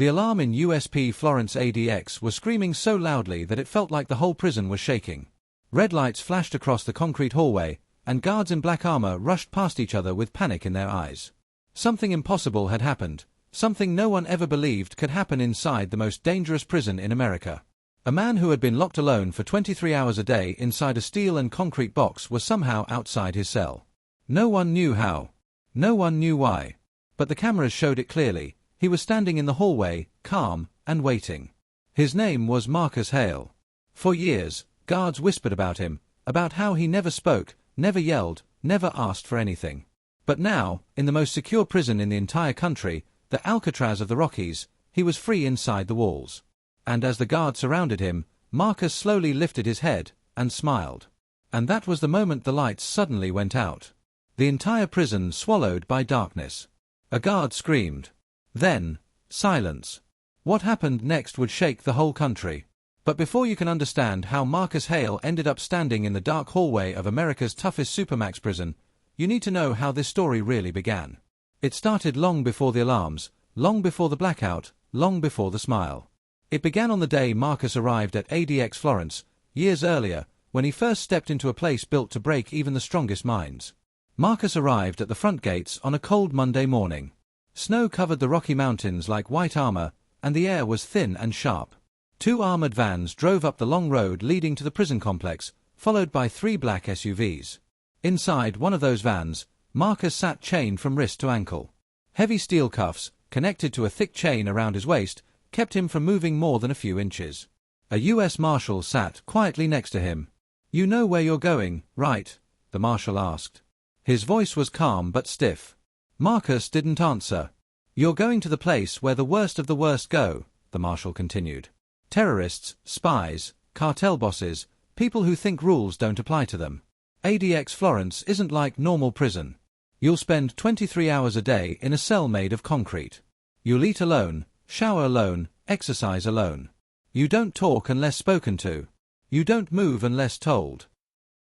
The alarm in USP Florence ADX was screaming so loudly that it felt like the whole prison was shaking. Red lights flashed across the concrete hallway, and guards in black armor rushed past each other with panic in their eyes. Something impossible had happened, something no one ever believed could happen inside the most dangerous prison in America. A man who had been locked alone for 23 hours a day inside a steel and concrete box was somehow outside his cell. No one knew how. No one knew why. But the cameras showed it clearly. He was standing in the hallway, calm and waiting. His name was Marcus Hale. For years, guards whispered about him, about how he never spoke, never yelled, never asked for anything. But now, in the most secure prison in the entire country, the Alcatraz of the Rockies, he was free inside the walls. And as the guards surrounded him, Marcus slowly lifted his head and smiled. And that was the moment the lights suddenly went out. The entire prison swallowed by darkness. A guard screamed. Then, silence. What happened next would shake the whole country. But before you can understand how Marcus Hale ended up standing in the dark hallway of America's toughest Supermax prison, you need to know how this story really began. It started long before the alarms, long before the blackout, long before the smile. It began on the day Marcus arrived at ADX Florence, years earlier, when he first stepped into a place built to break even the strongest minds. Marcus arrived at the front gates on a cold Monday morning. Snow covered the Rocky Mountains like white armor, and the air was thin and sharp. 2 armored vans drove up the long road leading to the prison complex, followed by 3 black SUVs. Inside one of those vans, Marcus sat chained from wrist to ankle. Heavy steel cuffs, connected to a thick chain around his waist, kept him from moving more than a few inches. A U.S. Marshal sat quietly next to him. "You know where you're going, right?" the Marshal asked. His voice was calm but stiff. Marcus didn't answer. "You're going to the place where the worst of the worst go," the Marshal continued. "Terrorists, spies, cartel bosses, people who think rules don't apply to them. ADX Florence isn't like normal prison. You'll spend 23 hours a day in a cell made of concrete. You'll eat alone, shower alone, exercise alone. You don't talk unless spoken to. You don't move unless told."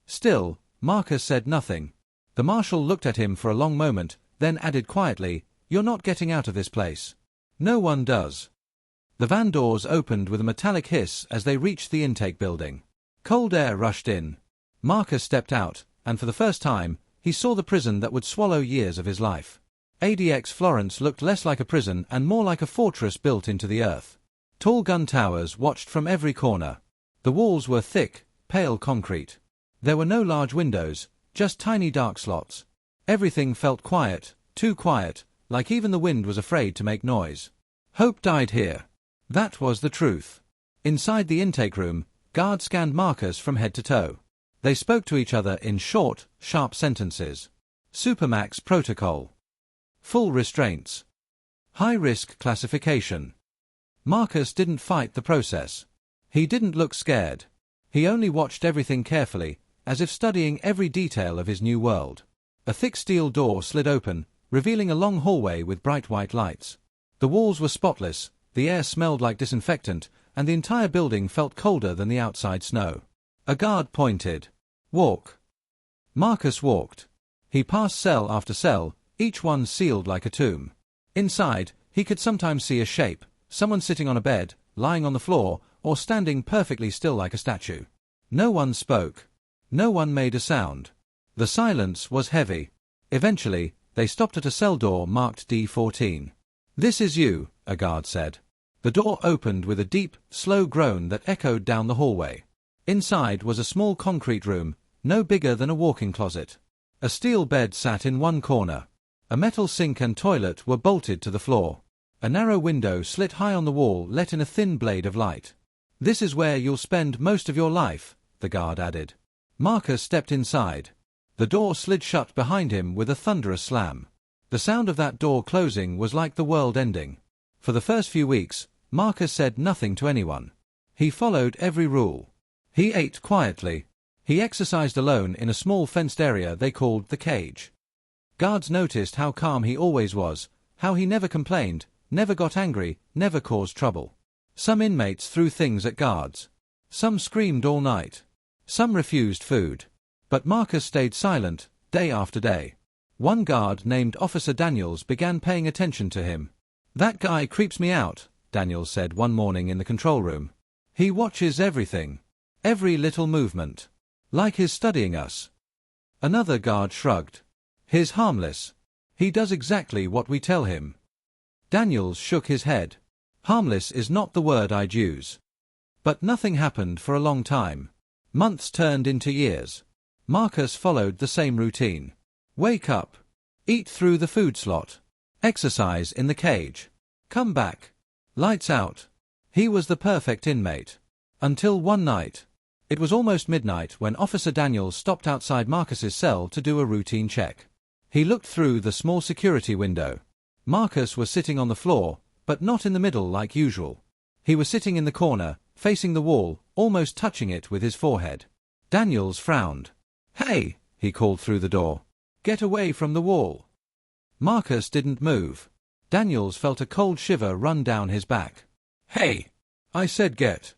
Still, Marcus said nothing. The Marshal looked at him for a long moment, then added quietly, "You're not getting out of this place. No one does." The van doors opened with a metallic hiss as they reached the intake building. Cold air rushed in. Marcus stepped out, and for the first time, he saw the prison that would swallow years of his life. ADX Florence looked less like a prison and more like a fortress built into the earth. Tall gun towers watched from every corner. The walls were thick, pale concrete. There were no large windows, just tiny dark slots. Everything felt quiet, too quiet, like even the wind was afraid to make noise. Hope died here. That was the truth. Inside the intake room, guards scanned Marcus from head to toe. They spoke to each other in short, sharp sentences. Supermax protocol. Full restraints. High-risk classification. Marcus didn't fight the process. He didn't look scared. He only watched everything carefully, as if studying every detail of his new world. A thick steel door slid open, revealing a long hallway with bright white lights. The walls were spotless, the air smelled like disinfectant, and the entire building felt colder than the outside snow. A guard pointed. "Walk." Marcus walked. He passed cell after cell, each one sealed like a tomb. Inside, he could sometimes see a shape, someone sitting on a bed, lying on the floor, or standing perfectly still like a statue. No one spoke. No one made a sound. The silence was heavy. Eventually, they stopped at a cell door marked D14. "This is you," a guard said. The door opened with a deep, slow groan that echoed down the hallway. Inside was a small concrete room, no bigger than a walk-in closet. A steel bed sat in one corner. A metal sink and toilet were bolted to the floor. A narrow window slit high on the wall let in a thin blade of light. "This is where you'll spend most of your life," the guard added. Marcus stepped inside. The door slid shut behind him with a thunderous slam. The sound of that door closing was like the world ending. For the first few weeks, Marcus said nothing to anyone. He followed every rule. He ate quietly. He exercised alone in a small fenced area they called the cage. Guards noticed how calm he always was, how he never complained, never got angry, never caused trouble. Some inmates threw things at guards. Some screamed all night. Some refused food. But Marcus stayed silent, day after day. One guard named Officer Daniels began paying attention to him. "That guy creeps me out," Daniels said one morning in the control room. He watches everything. Every little movement. Like he's studying us. Another guard shrugged. He's harmless. He does exactly what we tell him. Daniels shook his head. Harmless is not the word I'd use. But nothing happened for a long time. Months turned into years. Marcus followed the same routine. Wake up. Eat through the food slot. Exercise in the cage. Come back. Lights out. He was the perfect inmate. Until one night. It was almost midnight when Officer Daniels stopped outside Marcus's cell to do a routine check. He looked through the small security window. Marcus was sitting on the floor, but not in the middle like usual. He was sitting in the corner, facing the wall, almost touching it with his forehead. Daniels frowned. Hey, he called through the door. Get away from the wall. Marcus didn't move. Daniels felt a cold shiver run down his back. Hey! I said get.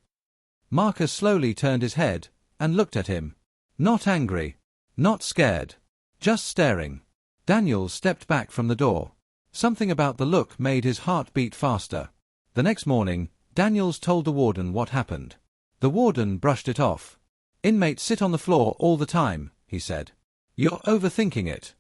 Marcus slowly turned his head and looked at him. Not angry. Not scared. Just staring. Daniels stepped back from the door. Something about the look made his heart beat faster. The next morning, Daniels told the warden what happened. The warden brushed it off. Inmates sit on the floor all the time, he said. You're overthinking it.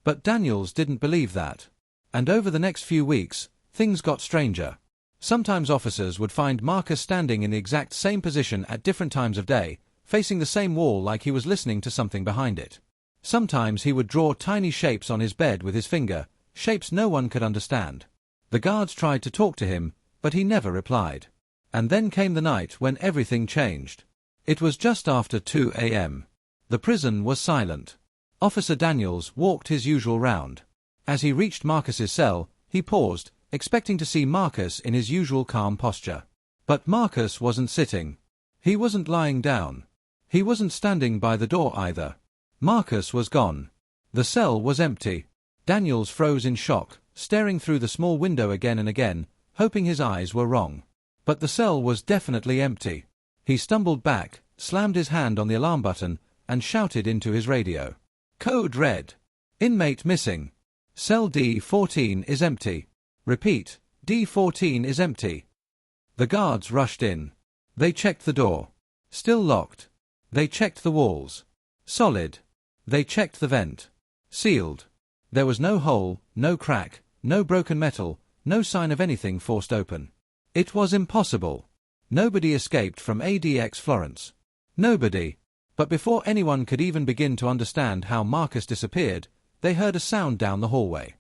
But Daniels didn't believe that. And over the next few weeks, things got stranger. Sometimes officers would find Marcus standing in the exact same position at different times of day, facing the same wall like he was listening to something behind it. Sometimes he would draw tiny shapes on his bed with his finger, shapes no one could understand. The guards tried to talk to him, but he never replied. And then came the night when everything changed. It was just after 2 a.m. The prison was silent. Officer Daniels walked his usual round. As he reached Marcus's cell, he paused, expecting to see Marcus in his usual calm posture. But Marcus wasn't sitting. He wasn't lying down. He wasn't standing by the door either. Marcus was gone. The cell was empty. Daniels froze in shock, staring through the small window again and again, hoping his eyes were wrong. But the cell was definitely empty. He stumbled back, slammed his hand on the alarm button, and shouted into his radio. Code red. Inmate missing. Cell D14 is empty. Repeat, D14 is empty. The guards rushed in. They checked the door. Still locked. They checked the walls. Solid. They checked the vent. Sealed. There was no hole, no crack, no broken metal, no sign of anything forced open. It was impossible. Nobody escaped from ADX Florence. Nobody. But before anyone could even begin to understand how Marcus disappeared, they heard a sound down the hallway.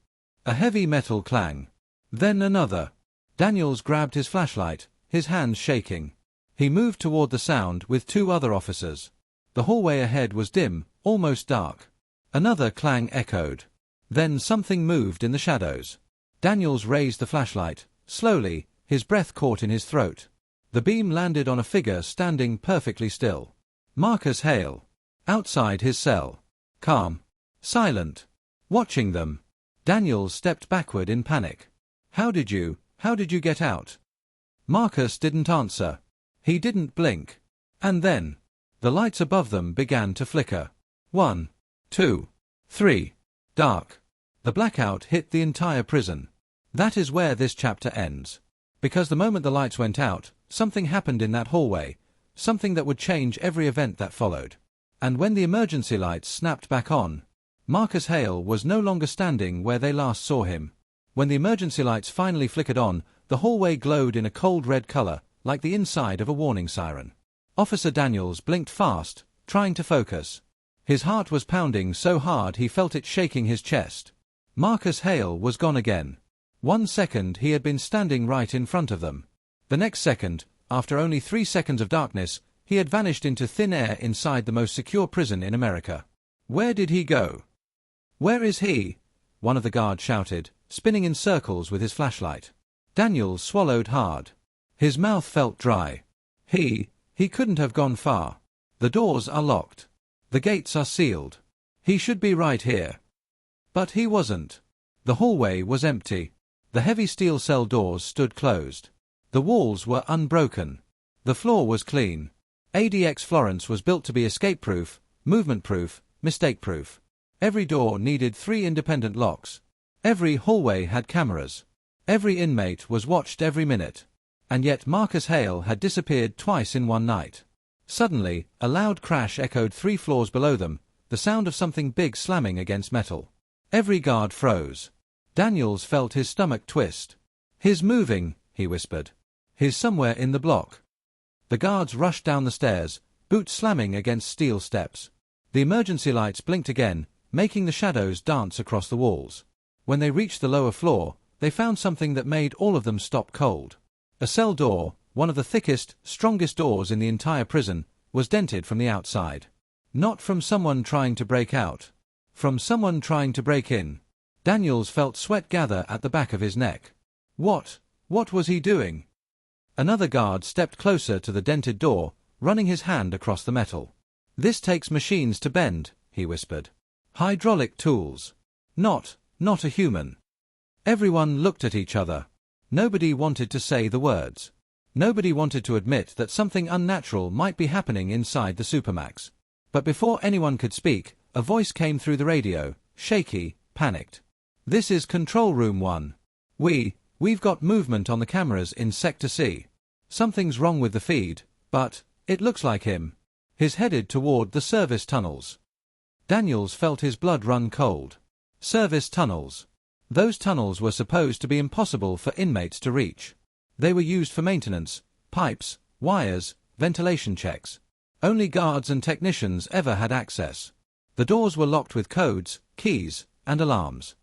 A heavy metal clang. Then another. Daniels grabbed his flashlight, his hands shaking. He moved toward the sound with two other officers. The hallway ahead was dim, almost dark. Another clang echoed. Then something moved in the shadows. Daniels raised the flashlight, slowly, his breath caught in his throat. The beam landed on a figure standing perfectly still. Marcus Hale. Outside his cell. Calm. Silent. Watching them. Daniels stepped backward in panic. How did you get out? Marcus didn't answer. He didn't blink. And then, the lights above them began to flicker. 1, 2, 3. Dark. The blackout hit the entire prison. That is where this chapter ends. Because the moment the lights went out, something happened in that hallway, something that would change every event that followed. And when the emergency lights snapped back on, Marcus Hale was no longer standing where they last saw him. When the emergency lights finally flickered on, the hallway glowed in a cold red color, like the inside of a warning siren. Officer Daniels blinked fast, trying to focus. His heart was pounding so hard he felt it shaking his chest. Marcus Hale was gone again. 1 second he had been standing right in front of them. The next second, after only 3 seconds of darkness, he had vanished into thin air inside the most secure prison in America. Where did he go? Where is he? One of the guards shouted, spinning in circles with his flashlight. Daniels swallowed hard. His mouth felt dry. He couldn't have gone far. The doors are locked. The gates are sealed. He should be right here. But he wasn't. The hallway was empty. The heavy steel cell doors stood closed. The walls were unbroken. The floor was clean. ADX Florence was built to be escape-proof, movement-proof, mistake-proof. Every door needed 3 independent locks. Every hallway had cameras. Every inmate was watched every minute. And yet Marcus Hale had disappeared twice in one night. Suddenly, a loud crash echoed 3 floors below them, the sound of something big slamming against metal. Every guard froze. Daniels felt his stomach twist. "He's moving," he whispered. "He's somewhere in the block." The guards rushed down the stairs, boots slamming against steel steps. The emergency lights blinked again, making the shadows dance across the walls. When they reached the lower floor, they found something that made all of them stop cold. A cell door, one of the thickest, strongest doors in the entire prison, was dented from the outside. Not from someone trying to break out. From someone trying to break in. Daniels felt sweat gather at the back of his neck. What was he doing? Another guard stepped closer to the dented door, running his hand across the metal. "This takes machines to bend," he whispered. "Hydraulic tools. Not a human." Everyone looked at each other. Nobody wanted to say the words. Nobody wanted to admit that something unnatural might be happening inside the Supermax. But before anyone could speak, a voice came through the radio, shaky, panicked. "This is Control Room 1. We've got movement on the cameras in Sector C. Something's wrong with the feed, but it looks like him. He's headed toward the service tunnels." Daniels felt his blood run cold. Service tunnels. Those tunnels were supposed to be impossible for inmates to reach. They were used for maintenance, pipes, wires, ventilation checks. Only guards and technicians ever had access. The doors were locked with codes, keys, and alarms.